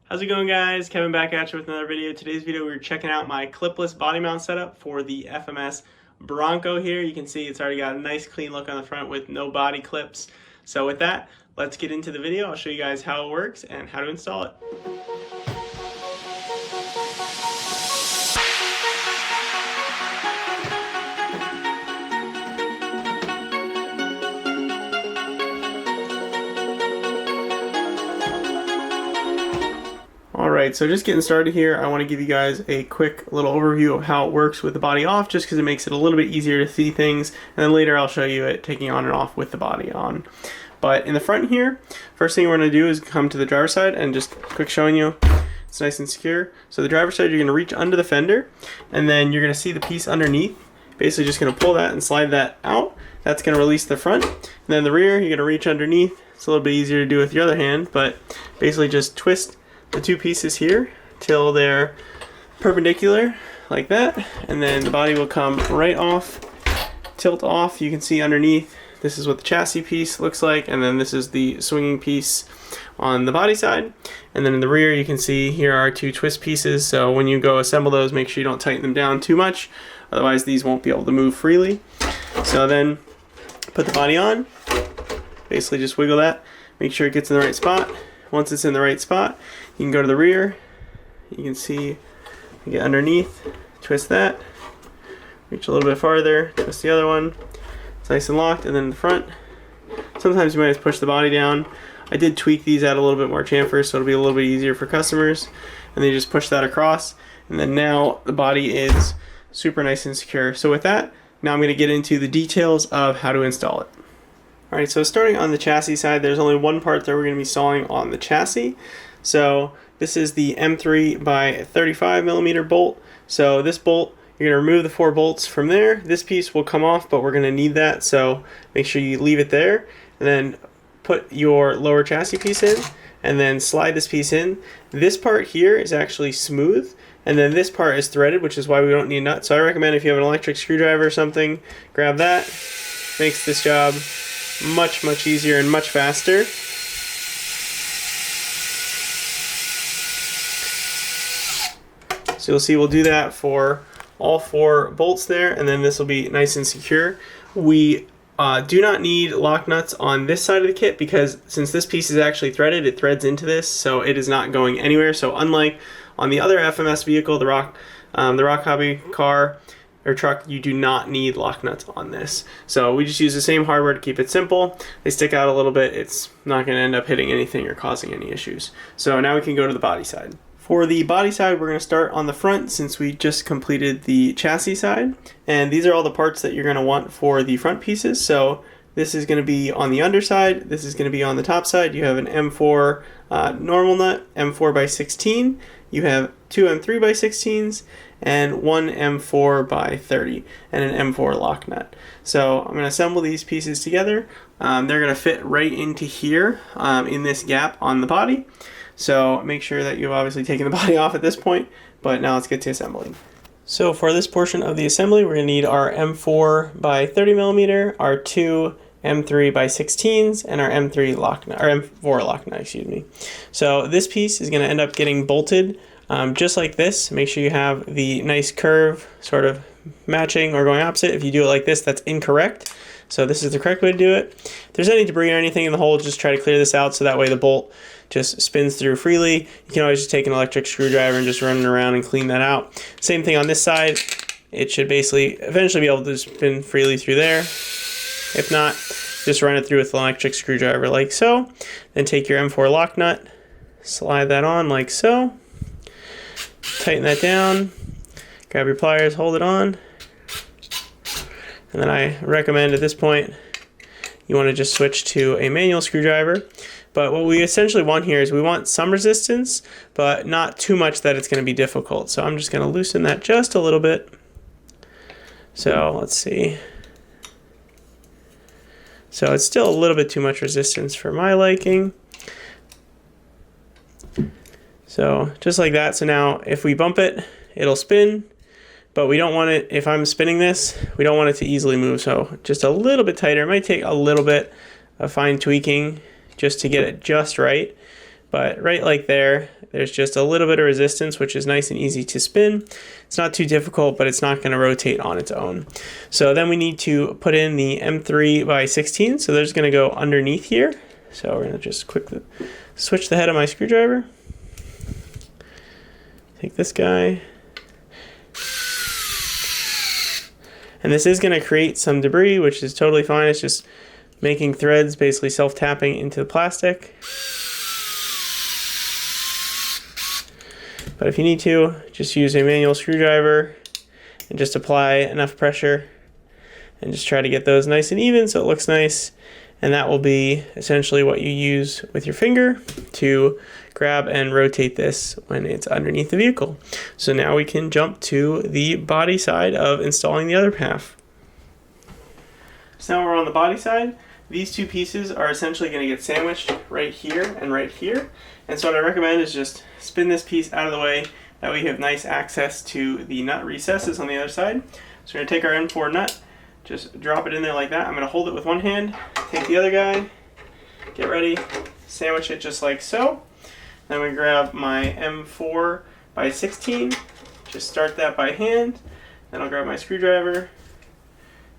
How's it going, guys? Kevin back at you with another video. Today's video we're checking out my clipless body mount setup for the FMS Bronco here. You can see it's already got a nice clean look on the front with no body clips. So with that, let's get into the video. I'll show you guys how it works and how to install it. Alright, so just getting started here, I want to give you guys a quick little overview of how it works with the body off, just because it makes it a little bit easier to see things, and then later I'll show you it taking on and off with the body on. But in the front here, first thing we're going to do is come to the driver's side and just quick showing you it's nice and secure. So the driver's side, you're going to reach under the fender, and then you're going to see the piece underneath. Basically just going to pull that and slide that out. That's going to release the front. And then the rear, you're going to reach underneath. It's a little bit easier to do with your other hand, but basically just twist the two pieces here till they're perpendicular like that, and then the body will come right off, tilt off. You can see underneath this is what the chassis piece looks like, and then this is the swinging piece on the body side, and then in the rear you can see here are two twist pieces. So when you go assemble those, make sure you don't tighten them down too much, otherwise these won't be able to move freely. So then put the body on, basically just wiggle that, make sure it gets in the right spot. Once it's in the right spot, you can go to the rear. You can see, you get underneath, twist that, reach a little bit farther, twist the other one. It's nice and locked. And then in the front, sometimes you might have to push the body down. I did tweak these out a little bit more chamfer, so it'll be a little bit easier for customers. And then you just push that across, and then now the body is super nice and secure. So with that, now I'm going to get into the details of how to install it. Alright, so starting on the chassis side, there's only one part that we're going to be installing on the chassis. So this is the M3 by 35 millimeter bolt. So this bolt, you're going to remove the 4 bolts from there. This piece will come off, but we're going to need that, so make sure you leave it there. And then put your lower chassis piece in, and then slide this piece in. This part here is actually smooth, and then this part is threaded, which is why we don't need a nut. So I recommend if you have an electric screwdriver or something, grab that. Makes this job much easier and much faster. So you'll see we'll do that for all 4 bolts there, and then this will be nice and secure. We do not need lock nuts on this side of the kit, because since this piece is actually threaded, it threads into this, so it is not going anywhere. So unlike on the other FMS vehicle, the Rock Hobby car or truck, you do not need lock nuts on this. So we just use the same hardware to keep it simple. They stick out a little bit. It's not going to end up hitting anything or causing any issues. So now we can go to the body side. For the body side, we're going to start on the front since we just completed the chassis side. And these are all the parts that you're going to want for the front pieces. So this is going to be on the underside. This is going to be on the top side. You have an M4 normal nut, M4 by 16. You have 2 M3 by 16s and 1 M4 by 30 and an M4 lock nut. So I'm going to assemble these pieces together. They're going to fit right into here in this gap on the body. So make sure that you've obviously taken the body off at this point, but now let's get to assembling. So for this portion of the assembly, we're going to need our M4 by 30 millimeter, our 2 M3 by 16s, and our M3 lock nut, or M4 lock nut, excuse me. So this piece is going to end up getting bolted just like this. Make sure you have the nice curve sort of matching or going opposite. If you do it like this, that's incorrect. So this is the correct way to do it. If there's any debris or anything in the hole, just try to clear this out so that way the bolt just spins through freely. You can always just take an electric screwdriver and just run it around and clean that out. Same thing on this side. It should basically eventually be able to spin freely through there. If not, just run it through with an electric screwdriver like so. Then take your M4 lock nut, slide that on like so. Tighten that down. Grab your pliers, hold it on. And then I recommend at this point you want to just switch to a manual screwdriver. But what we essentially want here is we want some resistance, but not too much that it's going to be difficult. So I'm just going to loosen that just a little bit. So let's see. So it's still a little bit too much resistance for my liking. So just like that. So now if we bump it, it'll spin. But we don't want it, if I'm spinning this, we don't want it to easily move. So just a little bit tighter. It might take a little bit of fine tweaking just to get it just right. but right like there's just a little bit of resistance, which is nice and easy to spin. It's not too difficult, but it's not going to rotate on its own. So then we need to put in the M3 by 16, so there's going to go underneath here. So we're going to just quickly switch the head of my screwdriver. Take this guy. And this is going to create some debris, which is totally fine. It's just making threads, basically self-tapping into the plastic. But if you need to, just use a manual screwdriver and just apply enough pressure and just try to get those nice and even so it looks nice. And that will be essentially what you use with your finger to grab and rotate this when it's underneath the vehicle. So now we can jump to the body side of installing the other half. So now we're on the body side. These two pieces are essentially going to get sandwiched right here and right here. And so what I recommend is just spin this piece out of the way. That way you have nice access to the nut recesses on the other side. So we're going to take our M4 nut, just drop it in there like that. I'm going to hold it with one hand, take the other guy, get ready, sandwich it just like so. Then we grab my M4 by 16, just start that by hand. Then I'll grab my screwdriver,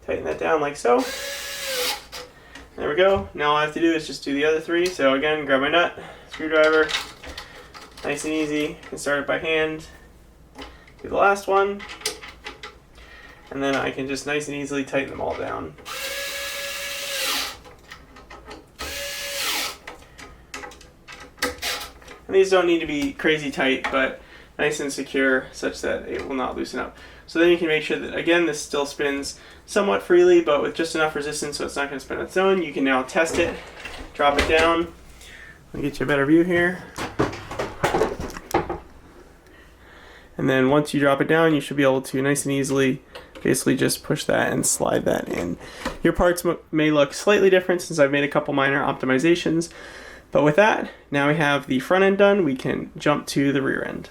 tighten that down like so. There we go. Now all I have to do is just do the other three. So again, grab my nut, screwdriver, nice and easy. You can start it by hand. Do the last one. And then I can just nice and easily tighten them all down. And these don't need to be crazy tight, but nice and secure such that it will not loosen up. So then you can make sure that, again, this still spins somewhat freely, but with just enough resistance so it's not going to spin on its own. You can now test it, drop it down. I'll get you a better view here. And then once you drop it down, you should be able to nice and easily basically just push that and slide that in. Your parts may look slightly different since I've made a couple minor optimizations. But with that, now we have the front end done, we can jump to the rear end.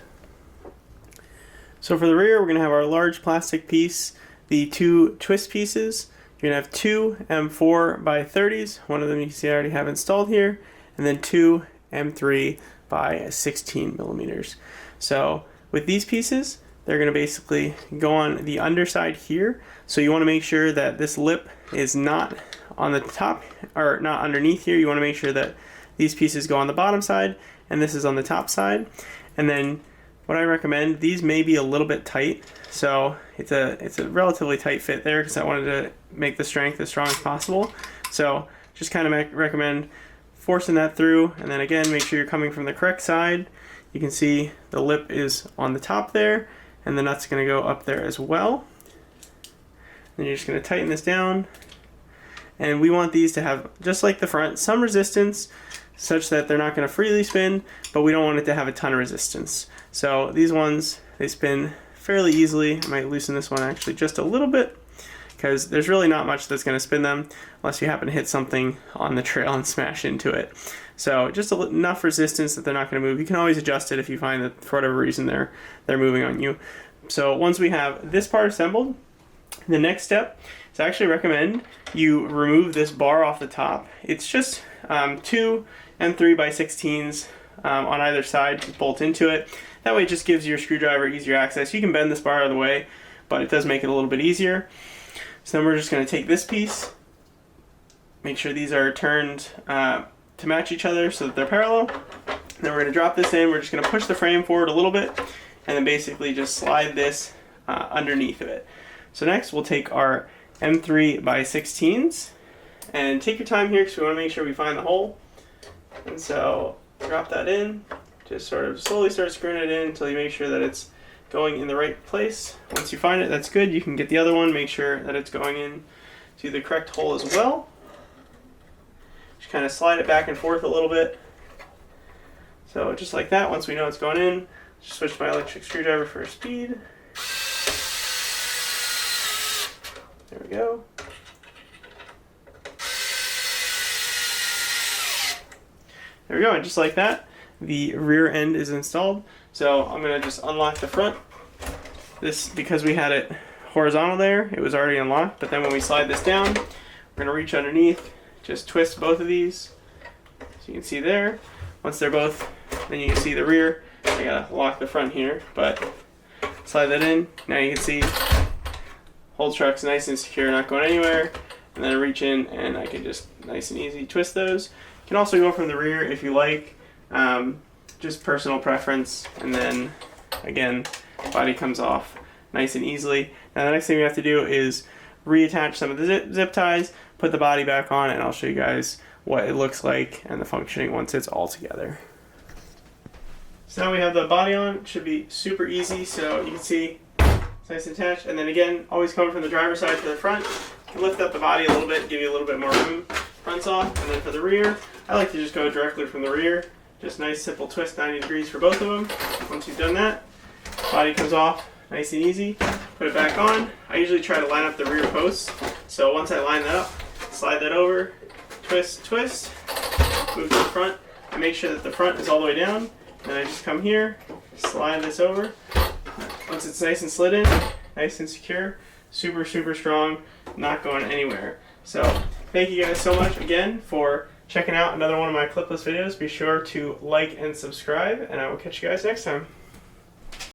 So for the rear, we're going to have our large plastic piece, the two twist pieces. You're going to have two M4 by 30s. One of them you can see I already have installed here. And then two M3 by 16 millimeters. So with these pieces, they're going to basically go on the underside here. So you want to make sure that this lip is not on the top, or not underneath here. You want to make sure that these pieces go on the bottom side, and this is on the top side. And then what I recommend, these may be a little bit tight. So it's a relatively tight fit there because I wanted to make the strength as strong as possible. So just kind of recommend forcing that through, and then again, make sure you're coming from the correct side. You can see the lip is on the top there, and the nut's going to go up there as well. Then you're just going to tighten this down. And we want these to have, just like the front, some resistance such that they're not going to freely spin, but we don't want it to have a ton of resistance. So these ones, they spin fairly easily. I might loosen this one actually just a little bit because there's really not much that's going to spin them unless you happen to hit something on the trail and smash into it. So just enough resistance that they're not going to move. You can always adjust it if you find that for whatever reason they're moving on you. So once we have this part assembled, the next step is I actually recommend you remove this bar off the top. It's just two M3 by 16s on either side to bolt into it. That way it just gives your screwdriver easier access. You can bend this bar out of the way, but it does make it a little bit easier. So then we're just going to take this piece, make sure these are turned to match each other so that they're parallel. Then we're going to drop this in. We're just going to push the frame forward a little bit and then basically just slide this underneath of it. So next we'll take our M3 by 16s and take your time here because we want to make sure we find the hole. And so drop that in, just sort of slowly start screwing it in until you make sure that it's going in the right place. Once you find it, that's good. You can get the other one, make sure that it's going in to the correct hole as well. Just kind of slide it back and forth a little bit. So just like that, once we know it's going in, just switch to my electric screwdriver for speed. There we go. There we go, and just like that, the rear end is installed. So I'm going to just unlock the front. This, because we had it horizontal there, it was already unlocked, but then when we slide this down, we're going to reach underneath, just twist both of these, so you can see there. Once they're both, then you can see the rear. I gotta lock the front here, but slide that in. Now you can see whole truck's nice and secure, not going anywhere. And then I reach in and I can just nice and easy twist those. You can also go from the rear if you like, just personal preference. And then again, body comes off nice and easily. Now the next thing we have to do is reattach some of the zip ties, put the body back on, and I'll show you guys what it looks like and the functioning once it's all together. So now we have the body on. It should be super easy. So you can see it's nice and attached. And then again, always coming from the driver's side to the front. You can lift up the body a little bit, give you a little bit more room. Front's off. And then for the rear, I like to just go directly from the rear. Just nice simple twist 90 degrees for both of them. Once you've done that, body comes off nice and easy. Put it back on. I usually try to line up the rear posts. So once I line that up, slide that over, twist, twist, move to the front. I make sure that the front is all the way down. Then I just come here, slide this over. Once it's nice and slid in, nice and secure, super, super strong, not going anywhere. So thank you guys so much again for checking out another one of my clipless videos. Be sure to like and subscribe, and I will catch you guys next time.